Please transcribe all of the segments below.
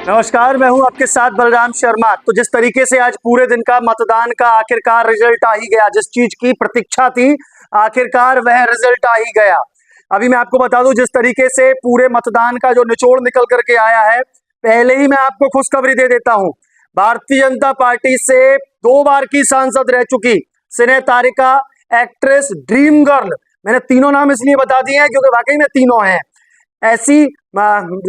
नमस्कार, मैं हूं आपके साथ बलराम शर्मा। तो जिस तरीके से आज पूरे दिन का मतदान का आखिरकार रिजल्ट आ ही गया, जिस चीज की प्रतीक्षा थी आखिरकार वह रिजल्ट आ ही गया। अभी मैं आपको बता दूं जिस तरीके से पूरे मतदान का जो निचोड़ निकल करके आया है, पहले ही मैं आपको खुशखबरी दे देता हूं। भारतीय जनता पार्टी से 2 बार की सांसद रह चुकी सिने तारिका, एक्ट्रेस, ड्रीम गर्ल, मैंने तीनों नाम इसलिए बता दिए हैं क्योंकि वाकई में तीनों हैं ऐसी,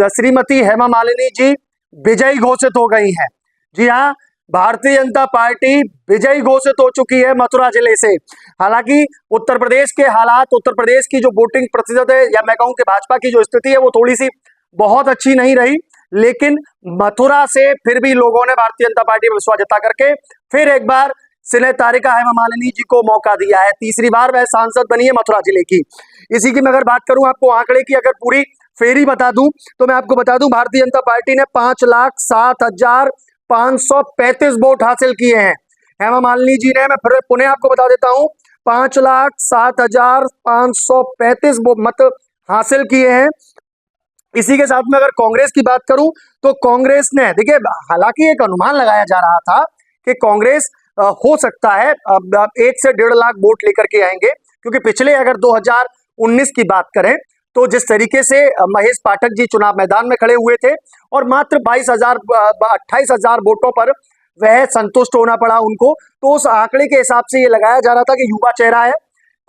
श्रीमती हेमा मालिनी जी विजयी घोषित हो गई हैं। जी हाँ, भारतीय जनता पार्टी विजयी घोषित हो चुकी है मथुरा जिले से। हालांकि उत्तर प्रदेश के हालात, उत्तर प्रदेश की जो वोटिंग प्रतिशत है, या मैं कहूं कि भाजपा की जो स्थिति है, वो थोड़ी सी बहुत अच्छी नहीं रही, लेकिन मथुरा से फिर भी लोगों ने भारतीय जनता पार्टी में विश्वास जता करके फिर एक बार सिने तारिका हेमा मालिनी जी को मौका दिया है। तीसरी बार वह सांसद बनी है मथुरा जिले की। इसी की मैं अगर बात करूं, आपको आंकड़े की अगर पूरी फेरी बता दूं, तो मैं आपको बता दूं भारतीय जनता पार्टी ने 5,07,535 वोट हासिल किए हैं। हेमा मालिनी जी ने, मैं फिर पुनः आपको बता देता हूं, 5,07,535 मत हासिल किए हैं। इसी के साथ में अगर कांग्रेस की बात करूं, तो कांग्रेस ने, देखिए, हालांकि एक अनुमान लगाया जा रहा था कि कांग्रेस हो सकता है अब 1 से 1.5 लाख वोट लेकर के आएंगे, क्योंकि पिछले अगर 2019 की बात करें तो जिस तरीके से महेश पाठक जी चुनाव मैदान में खड़े हुए थे और मात्र 28,000 वोटों पर वह संतुष्ट होना पड़ा उनको, तो उस आंकड़े के हिसाब से ये लगाया जा रहा था कि युवा चेहरा है,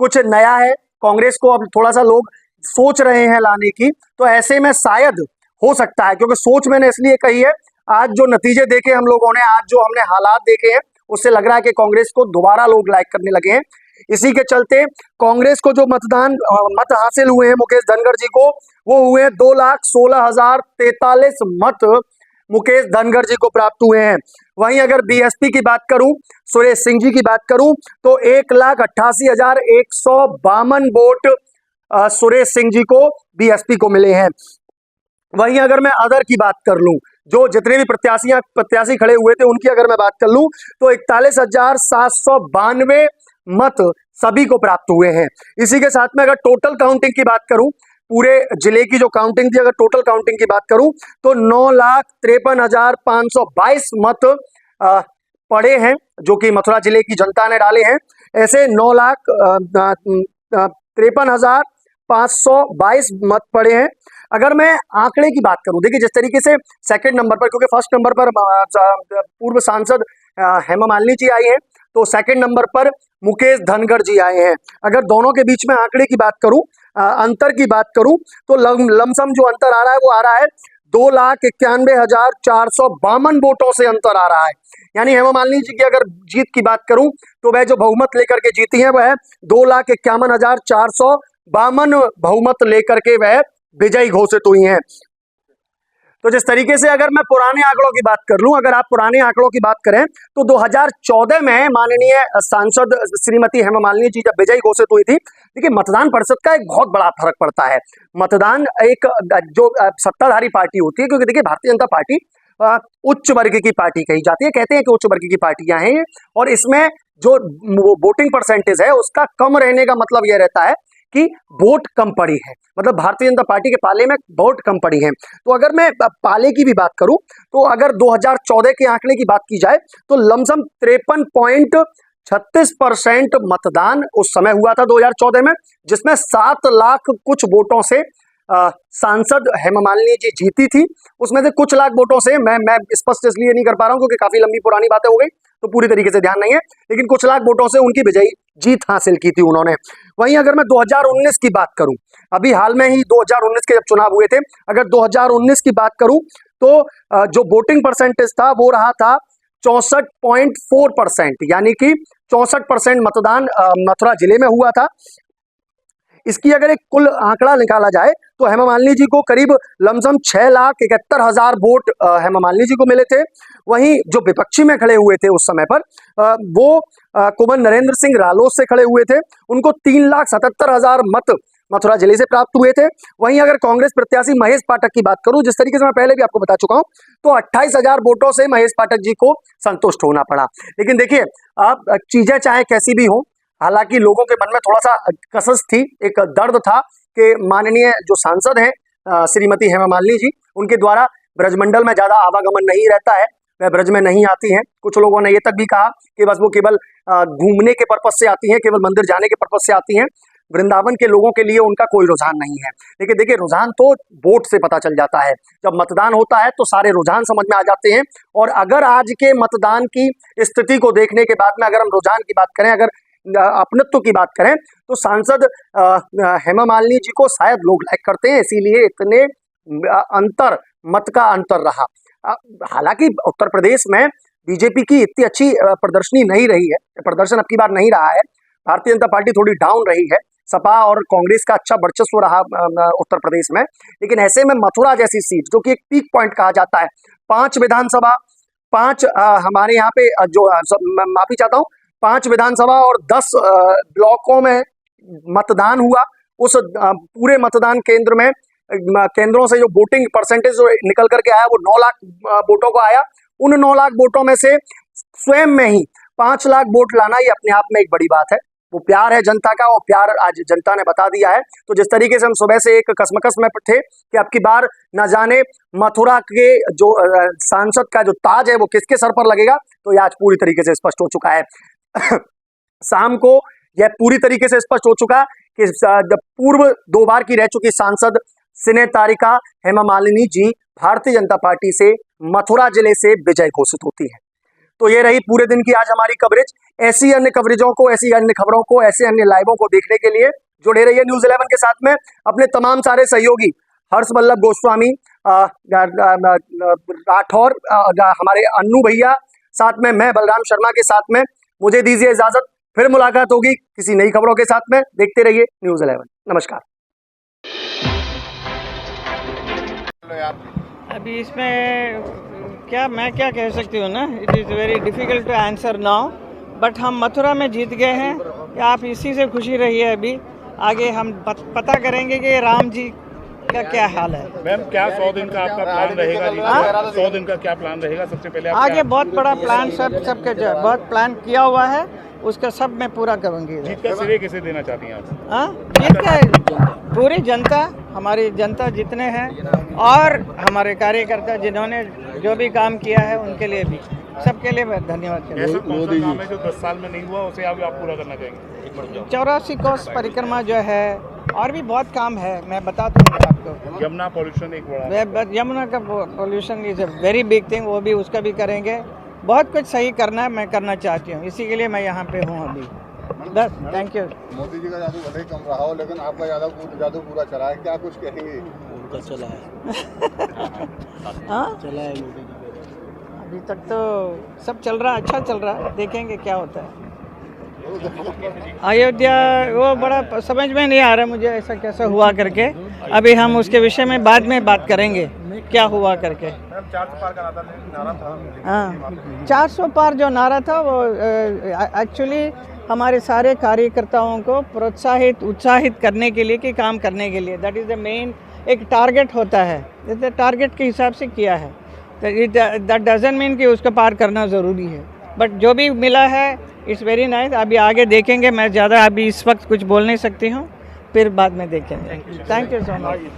कुछ नया है, कांग्रेस को अब थोड़ा सा लोग सोच रहे हैं लाने की। तो ऐसे में शायद हो सकता है, क्योंकि सोच मैंने इसलिए कही है, आज जो नतीजे देखे हम लोगों ने, आज जो हमने हालात देखे हैं, उससे लग रहा है कि कांग्रेस को दोबारा लोग लाइक करने लगे हैं। इसी के चलते कांग्रेस को जो मत हासिल हुए हैं मुकेश धनगर जी को, वो हुए हैं 2,16,043 मत मुकेश धनगर जी को प्राप्त हुए हैं। वहीं अगर बीएसपी की बात करूं, सुरेश सिंह जी की बात करूं, तो 1,88,152 वोट सुरेश सिंह जी को बीएसपी को मिले हैं। वहीं अगर मैं अदर की बात कर लूं, जो जितने भी प्रत्याशी खड़े हुए थे उनकी अगर मैं बात कर लूं, तो 41,792 मत सभी को प्राप्त हुए हैं। इसी के साथ में अगर टोटल काउंटिंग की बात करूं, पूरे जिले की जो काउंटिंग थी, अगर टोटल काउंटिंग की बात करूं, तो 9,53,522 मत पड़े हैं, जो कि मथुरा जिले की जनता ने डाले हैं। ऐसे 9,53,522 मत पड़े हैं। अगर मैं आंकड़े की बात करूं, देखिए जिस तरीके से सेकंड नंबर पर, क्योंकि फर्स्ट नंबर पर पूर्व सांसद हेमा मालिनी जी आई हैं, तो सेकंड नंबर पर मुकेश धनगर जी आए हैं। अगर दोनों के बीच में आंकड़े की बात करूं, अंतर की बात करूं, तो लमसम जो अंतर आ रहा है वो आ रहा है 2,91,452 वोटों से अंतर आ रहा है। यानी हेमा मालिनी जी की अगर जीत की बात करूं, तो वह जो बहुमत लेकर के जीती हैं वह 2,51,452 बहुमत लेकर के वह विजयी घोषित हुई हैं। तो जिस तरीके से अगर मैं पुराने आंकड़ों की बात कर लूं, अगर आप पुराने आंकड़ों की बात करें, तो 2014 में माननीय सांसद श्रीमती हेमा मालिनी जी जब विजयी घोषित हुई थी, देखिए मतदान प्रतिशत का एक बहुत बड़ा फर्क पड़ता है। मतदान एक जो सत्ताधारी पार्टी होती है, क्योंकि देखिए भारतीय जनता पार्टी उच्च वर्ग की पार्टी कही जाती है, कहते हैं कि उच्च वर्ग की पार्टियां हैं, और इसमें जो वोटिंग परसेंटेज है उसका कम रहने का मतलब यह रहता है कि वोट कम पड़ी है, मतलब भारतीय जनता पार्टी के पाले में वोट कम पड़ी है। तो अगर मैं पाले की भी बात करूं, तो अगर 2014 के आंकड़े की बात की जाए, तो लमसम 53.36% मतदान उस समय हुआ था 2014 में, जिसमें 7 लाख कुछ वोटों से सांसद हेमा मालिनी जी जीती थी। उसमें से कुछ लाख वोटों से, मैं स्पष्ट इसलिए नहीं कर पा रहा हूं क्योंकि काफी लंबी पुरानी बातें हो गई, तो पूरी तरीके से ध्यान नहीं है, लेकिन कुछ लाख वोटों से उनकी विजयी जीत हासिल की थी उन्होंने। वहीं अगर मैं 2019 की बात करूं, अभी हाल में ही 2019 के जब चुनाव हुए थे, अगर 2019 की बात करूं, तो जो वोटिंग परसेंटेज था वो रहा था 64.4%, यानी कि 64% मतदान मथुरा जिले में हुआ था। इसकी अगर एक कुल आंकड़ा निकाला जाए, तो हेमा मालिनी जी को करीब लमसम 6,71,000 वोट हेमा मालिनी जी को मिले थे। वहीं जो विपक्षी में खड़े हुए थे उस समय पर, वो कुंवर नरेंद्र सिंह रालोद से खड़े हुए थे, उनको 3,77,000 मत मथुरा जिले से प्राप्त हुए थे। वहीं अगर कांग्रेस प्रत्याशी महेश पाठक की बात करूं, जिस तरीके से मैं पहले भी आपको बता चुका हूं, तो 28,000 वोटों से महेश पाठक जी को संतुष्ट होना पड़ा। लेकिन देखिए, आप चीजें चाहे कैसी भी हो, हालांकि लोगों के मन में थोड़ा सा कसस थी, एक दर्द था कि माननीय जो सांसद हैं श्रीमती हेमा मालिनी जी, उनके द्वारा ब्रजमंडल में ज़्यादा आवागमन नहीं रहता है, वह ब्रज में नहीं आती हैं। कुछ लोगों ने ये तक भी कहा कि बस वो केवल घूमने के पर्पज से आती हैं, केवल मंदिर जाने के पर्पज से आती हैं। वृंदावन के लोगों के लिए उनका कोई रुझान नहीं है। लेकिन देखिए, रुझान तो वोट से पता चल जाता है। जब मतदान होता है तो सारे रुझान समझ में आ जाते हैं। और अगर आज के मतदान की स्थिति को देखने के बाद में अगर हम रुझान की बात करें, अगर अपनत्व की बात करें, तो सांसद हेमा मालिनी जी को शायद लोग लाइक करते हैं, इसीलिए इतने अंतर मत का अंतर रहा। हालांकि उत्तर प्रदेश में बीजेपी की इतनी अच्छी प्रदर्शनी नहीं रही है, प्रदर्शन अब की बार नहीं रहा है। भारतीय जनता पार्टी थोड़ी डाउन रही है, सपा और कांग्रेस का अच्छा वर्चस्व रहा उत्तर प्रदेश में। लेकिन ऐसे में मथुरा जैसी सीट, जो कि एक पीक पॉइंट कहा जाता है, 5 विधानसभा, 5 हमारे यहाँ पे जो माफी चाहता हूँ, 5 विधानसभा और 10 ब्लॉकों में मतदान हुआ। उस पूरे मतदान केंद्रों से जो वोटिंग परसेंटेज जो निकल करके आया वो 9 लाख वोटों को आया। उन 9 लाख वोटों में से स्वयं में ही 5 लाख वोट लाना ये अपने आप में एक बड़ी बात है। वो प्यार है जनता का, वो प्यार आज जनता ने बता दिया है। तो जिस तरीके से हम सुबह से एक कसमकस में थे कि अब की बार न जाने मथुरा के जो सांसद का जो ताज है वो किसके सर पर लगेगा, तो ये आज पूरी तरीके से स्पष्ट हो चुका है। शाम को यह पूरी तरीके से स्पष्ट हो चुका कि पूर्व 2 बार की रह चुकी सांसद सिने तारिका हेमा मालिनी जी भारतीय जनता पार्टी से मथुरा जिले से विजय घोषित होती है। तो ये रही पूरे दिन की आज हमारी कवरेज। ऐसी अन्य कवरेजों को, ऐसी अन्य खबरों को, ऐसे अन्य लाइवों को देखने के लिए जुड़े रहिए न्यूज़ 11 के साथ में। अपने तमाम सारे सहयोगी हर्ष वल्लभ गोस्वामी, राठौर, हमारे अन्नू भैया, साथ में मैं बलराम शर्मा के साथ में मुझे दीजिए इजाजत। फिर मुलाकात होगी किसी नई खबरों के साथ में। देखते रहिए न्यूज़ 11। नमस्कार। अभी इसमें मैं क्या कह सकती हूँ ना, it is very difficult to answer now, but हम मथुरा में जीत गए हैं। आप इसी से खुशी रहिए। अभी आगे हम पता करेंगे कि राम जी का क्या हाल है। मैम, क्या 100 दिन का आपका प्लान रहेगा? 100 दिन का क्या प्लान रहेगा? सबसे पहले आगे बहुत बड़ा प्लान सबके बहुत प्लान किया हुआ है, उसका सब मैं पूरा करूँगी। जीत का श्रेय किसे देना चाहती हैं आप? हाँ, जीत का पूरी जनता, हमारी जनता जितने हैं और हमारे कार्यकर्ता जिन्होंने जो भी काम किया है उनके लिए भी, सबके लिए मैं धन्यवाद करता हूँ। कौन सा काम है जो 10 साल में नहीं हुआ उसे आप पूरा करना चाहेंगे? 84 कोस परिक्रमा जो है, और भी बहुत काम है, मैं बता दूँगा आपको। यमुना पॉल्यूशन एक बड़ा, यमुना का pollution is a very big thing, वो भी उसका भी करेंगे। बहुत कुछ सही करना है, मैं करना चाहती हूँ, इसी के लिए मैं यहाँ पे हूँ अभी। बस, थैंक यू। मोदी जी का जादू भले ही कम रहा हो, लेकिन आपका जादू पूरा चला है, क्या कुछ कहेंगे? उनका चला है। हाँ, चला है मोदी जी का। अभी तक तो सब चल रहा, अच्छा चल रहा, देखेंगे क्या होता है। अयोध्या वो बड़ा समझ में नहीं आ रहा मुझे, ऐसा कैसा हुआ करके। अभी हम उसके विषय में बाद में बात करेंगे, क्या हुआ करके। 400 पार का नारा था। हाँ, 400 पार जो नारा था वो एक्चुअली हमारे सारे कार्यकर्ताओं को प्रोत्साहित उत्साहित करने के लिए, कि काम करने के लिए, दैट इज़ द मेन। एक टारगेट होता है, जैसे टारगेट के हिसाब से किया है, दैट डजंट मीन कि उसको पार करना ज़रूरी है, बट जो भी मिला है इट्स वेरी नाइस। अभी आगे देखेंगे, मैं ज़्यादा अभी इस वक्त कुछ बोल नहीं सकती हूँ, फिर बाद में देखेंगे। Thank you so much.